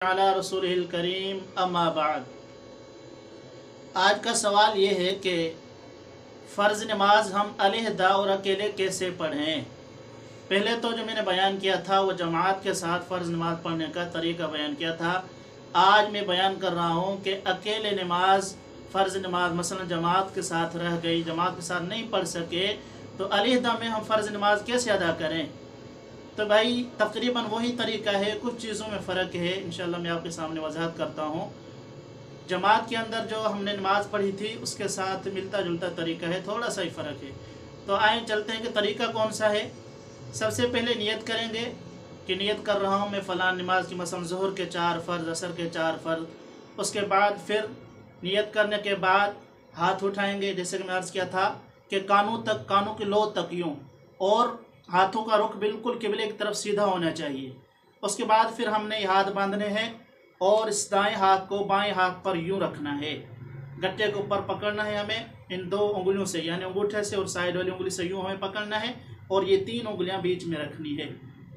अला रसूलिल करीम अम्मा बाद। आज का सवाल ये है कि फ़र्ज़ नमाज हम अलहदा और अकेले कैसे पढ़ें। पहले तो जो मैंने बयान किया था वो जमात के साथ फ़र्ज़ नमाज पढ़ने का तरीका बयान किया था। आज मैं बयान कर रहा हूँ कि अकेले नमाज फ़र्ज़ नमाज मसलन जमात के साथ रह गई, जमात के साथ नहीं पढ़ सके, तो अलहदा में हम फ़र्ज़ नमाज कैसे अदा करें। तो भाई तकरीबन वही तरीका है, कुछ चीज़ों में फ़र्क है। इंशाअल्लाह मैं आपके सामने वजाहत करता हूँ। जमात के अंदर जो हमने नमाज़ पढ़ी थी उसके साथ मिलता जुलता तरीका है, थोड़ा सा ही फ़र्क है। तो आए चलते हैं कि तरीका कौन सा है। सबसे पहले नियत करेंगे कि नियत कर रहा हूँ मैं फ़लाँ नमाज की, मसलन ज़ोहर के 4 फ़र्ज़, असर के 4 फ़र्ज़। उसके बाद फिर नियत करने के बाद हाथ उठाएँगे, जैसे कि मैं अर्ज़ किया था कि कानों की लो तक यूँ, और हाथों का रुख बिल्कुल किबले की तरफ सीधा होना चाहिए। उसके बाद फिर हमने हाथ बांधने हैं और इस दाएं हाथ को बाएं हाथ पर यूं रखना है, गट्टे के ऊपर पकड़ना है हमें इन 2 उंगलियों से, यानी अंगूठे से और साइड वाली उंगली से यूं हमें पकड़ना है और ये 3 उंगलियां बीच में रखनी है।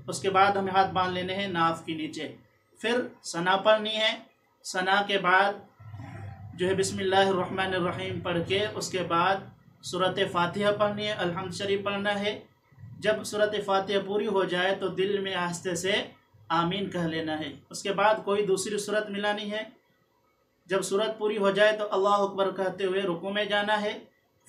उसके बाद हमें हाथ बांध लेने हैं नाफ के नीचे। फिर सना पढ़नी है। सना के बाद जो है बिस्मिल्लाहिर्रहमानिर्रहीम पढ़ के उसके बाद सूरत फातिहा पढ़नी है, अल्हम्द शरीफ पढ़ना है। जब सूरत फातिहा पूरी हो जाए तो दिल में आस्ते से आमीन कह लेना है। उसके बाद कोई दूसरी सूरत मिलानी है। जब सूरत पूरी हो जाए तो अल्लाह अकबर कहते हुए रुकू में जाना है।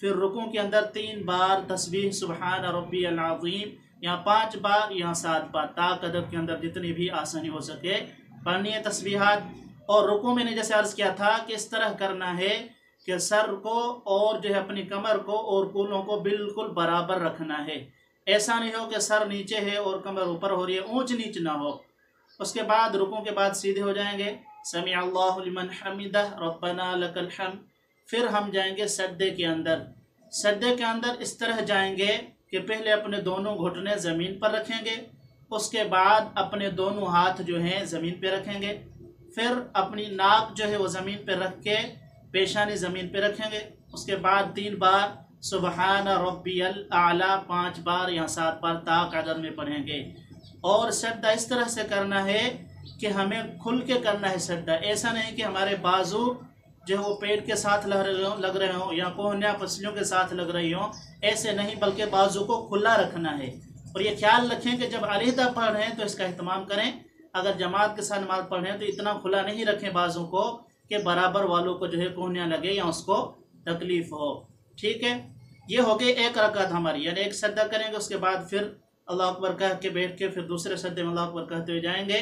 फिर रुकू के अंदर 3 बार तस्बीह सुबहान रब्बियल अज़ीम, यहाँ 5 बार, यहाँ 7 बार, ताक अदब के अंदर जितनी भी आसानी हो सके पढ़नी है तस्बीहात। और रुकू मैंने जैसे अर्ज़ किया था कि इस तरह करना है कि सर को और जो है अपनी कमर को और कूल्हों को बिल्कुल बराबर रखना है। ऐसा नहीं हो कि सर नीचे है और कमर ऊपर हो रही है, ऊंच नीच ना हो। उसके बाद रुकू के बाद सीधे हो जाएंगे, समी अल्लाहु लिमन हमिदा रब्बना लकल हम्द। फिर हम जाएंगे सज्दे के अंदर। सज्दे के अंदर इस तरह जाएंगे कि पहले अपने दोनों घुटने ज़मीन पर रखेंगे, उसके बाद अपने दोनों हाथ जो हैं ज़मीन पर रखेंगे, फिर अपनी नाक जो है वो ज़मीन पर रख के पेशानी ज़मीन पर रखेंगे। उसके बाद 3 बार सुबहान रब्बियल आला, 5 बार, यहाँ 7 बार ताक अदद में पढ़ेंगे। और सज्दा इस तरह से करना है कि हमें खुल के करना है सज्दा। ऐसा नहीं कि हमारे बाजू जो है वो पेट के साथ लग रहे हों या कोहनियाँ पसलियों के साथ लग रही हों, ऐसे नहीं, बल्कि बाजू को खुला रखना है। और ये ख्याल रखें कि जब अलहदा पढ़ रहे हैं तो इसका एहतमाम करें। अगर जमात के साथ नमाज पढ़ रहे हैं तो इतना खुला नहीं रखें बाजू को कि बराबर वालों को जो है कोहनियाँ लगे या उसको तकलीफ़ हो। ठीक है, ये हो गई एक रकात हमारी, यानी एक सज्दा करेंगे, उसके बाद फिर अल्लाह अकबर कह के बैठ के फिर दूसरे सज्दे में अल्लाह अकबर कहते हुए जाएंगे।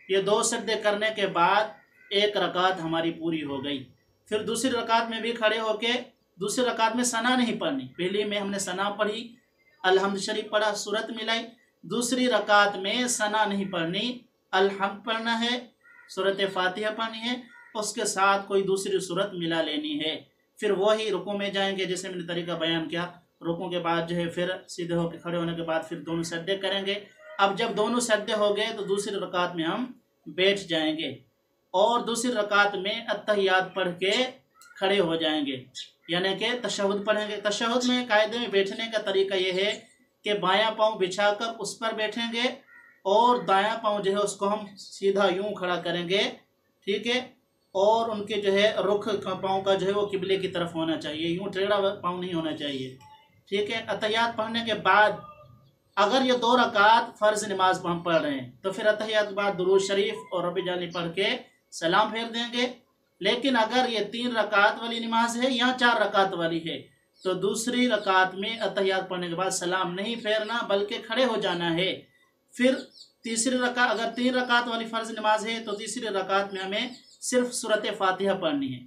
ये 2 सज्दे करने के बाद एक रकात हमारी पूरी हो गई। फिर दूसरी रकात में भी खड़े होके, दूसरी रकात में सना नहीं पढ़नी। पहली में हमने सना पढ़ी, अल्हम्द शरीफ पढ़ा, सूरत मिलाई। दूसरी रकात में सना नहीं पढ़नी, अल्हम्द पढ़ना है, सूरत फातिहा पढ़नी है, उसके साथ कोई दूसरी सूरत मिला लेनी है। फिर वही रुकू में जाएंगे जैसे मैंने तरीका बयान किया। रुकू के बाद जो है फिर सीधे होकर खड़े होने के बाद फिर दोनों सज्दे करेंगे। अब जब दोनों सज्दे हो गए तो दूसरी रकात में हम बैठ जाएंगे और दूसरी रकात में अत्तहियात पढ़ के खड़े हो जाएंगे, यानी कि तशहुद पढ़ेंगे। तशहुद में कायदे में बैठने का तरीका यह है कि बायां पाँव बिछाकर उस पर बैठेंगे और दायां पाँव जो है उसको हम सीधा यूँ खड़ा करेंगे, ठीक है। और उनके जो है रुख पाँव का जो है वो किबले की तरफ होना चाहिए, यूँ टेढ़ा पाँव नहीं होना चाहिए, ठीक है। अतहियात पढ़ने के बाद अगर ये 2 रकात फ़र्ज़ नमाज हम पढ़ रहे हैं तो फिर अतहियात के बाद दुरूद शरीफ और रब्बी जानी पढ़ के सलाम फेर देंगे। लेकिन अगर ये 3 रकात वाली नमाज है या 4 रकात वाली है तो दूसरी रकात में अतहियात पढ़ने के बाद सलाम नहीं फेरना, बल्कि खड़े हो जाना है। फिर तीसरी रकात, अगर 3 रकात वाली फ़र्ज़ नमाज है तो तीसरी रकात में हमें सिर्फ सूरत फातिहा पढ़नी है।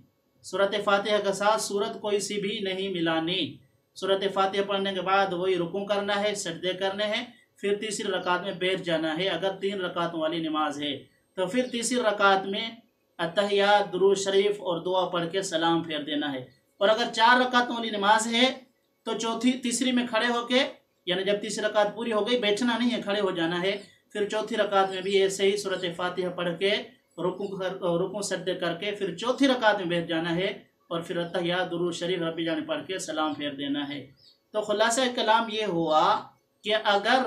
सूरत फातिहा के साथ सूरत कोई सी भी नहीं मिलानी। सूरत फातिहा पढ़ने के बाद वही रुकू करना है, सजदे करने हैं, फिर तीसरी रकात में बैठ जाना है। अगर 3 रकातों वाली नमाज है तो फिर तीसरी रकात में अत्तहियात, दुरूद शरीफ और दुआ पढ़ के सलाम फेर देना है। और अगर 4 रकातों वाली नमाज है तो तीसरी में खड़े होके, यानी जब तीसरी रकात पूरी हो गई बैठना नहीं है, खड़े हो जाना है। फिर चौथी रकात में भी ऐसे ही सूरत फातिहा पढ़ के रुकू सजदे करके फिर चौथी रकात में बैठ जाना है और फिर अत्तहियात, दुरूद शरीफ, रब्बी जाने पढ़ के सलाम फेर देना है। तो खुलासा कलाम ये हुआ कि अगर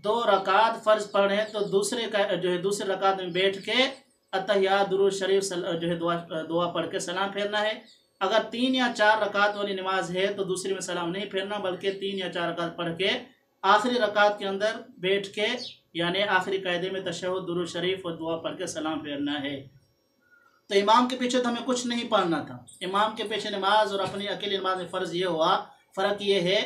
2 रकात फ़र्ज़ पढ़ें तो दूसरे रकात में बैठ के अतहियात दुरूद शरीफ जो है दुआ पढ़ के सलाम फेरना है। अगर 3 या 4 रकात वाली नमाज है तो दूसरी में सलाम नहीं फेरना, बल्कि 3 या 4 रकात पढ़ के आखिरी रकात के अंदर बैठ के यानी आखिरी कायदे में तशहुद दुरूद शरीफ और दुआ पढ़ के सलाम फेरना है। तो इमाम के पीछे तो हमें कुछ नहीं पढ़ना था। इमाम के पीछे नमाज और अपनी अकेली नमाज में फ़र्ज़ ये हुआ, फ़र्क ये है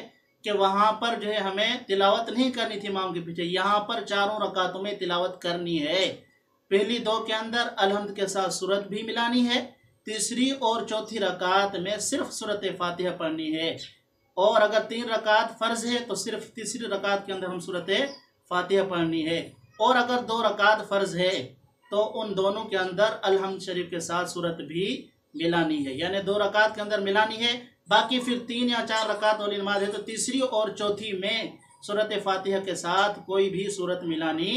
कि वहाँ पर जो है हमें तिलावत नहीं करनी थी इमाम के पीछे, यहाँ पर चारों रकातों में तिलावत करनी है। पहली 2 के अंदर अलहम्द के साथ सूरत भी मिलानी है, तीसरी और चौथी रकात में सिर्फ सूरत फातिहा पढ़नी है। और अगर 3 रकात फ़र्ज़ है तो सिर्फ तीसरी रकात के अंदर हम सूरत फातिहा पढ़नी है। और अगर 2 रकात फ़र्ज़ है तो उन दोनों के अंदर अलहम्द शरीफ के साथ सूरत भी मिलानी है, यानी 2 रकात के अंदर मिलानी है। बाकी फिर 3 या 4 रकात वाली नमाज है तो तीसरी और चौथी में सूरत फातिहा के साथ कोई भी सूरत मिलानी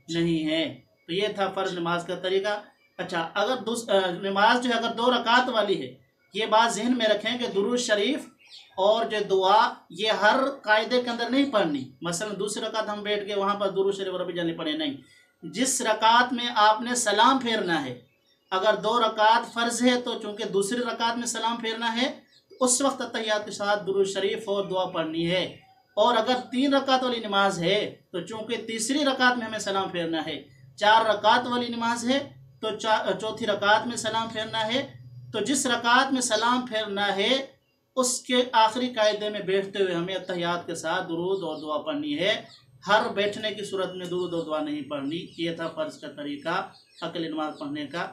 नहीं है। तो ये था फ़र्ज़ नमाज का तरीका। अच्छा, अगर नमाज जो है अगर 2 रकात वाली है, ये बात जहन में रखें कि दुरूद शरीफ और जो दुआ ये हर कायदे के अंदर नहीं पढ़नी। मसलन दूसरी रकात हम बैठ के वहाँ पर दुरूद शरीफ रब्बी जल्ली पढ़े नहीं, जिस रकात में आपने सलाम फेरना है, अगर 2 रकात फ़र्ज़ है तो चूँकि दूसरी रकात में सलाम फेरना है तो उस वक्त अत्तहियात के साथ दुरूद शरीफ और दुआ पढ़नी है। और अगर 3 रकात वाली नमाज है तो चूँकि तीसरी रकात में हमें सलाम फेरना है, 4 रकात वाली नमाज है तो चौथी रकात में सलाम फेरना है। तो जिस रकात में सलाम फेरना है उसके आखिरी कायदे में बैठते हुए हमें अत्तहियात के साथ दुरूद और दुआ पढ़नी है। हर बैठने की सूरत में दुरूद और दुआ नहीं पढ़नी। ये था फ़र्ज़ का तरीका अकेली नमाज पढ़ने का।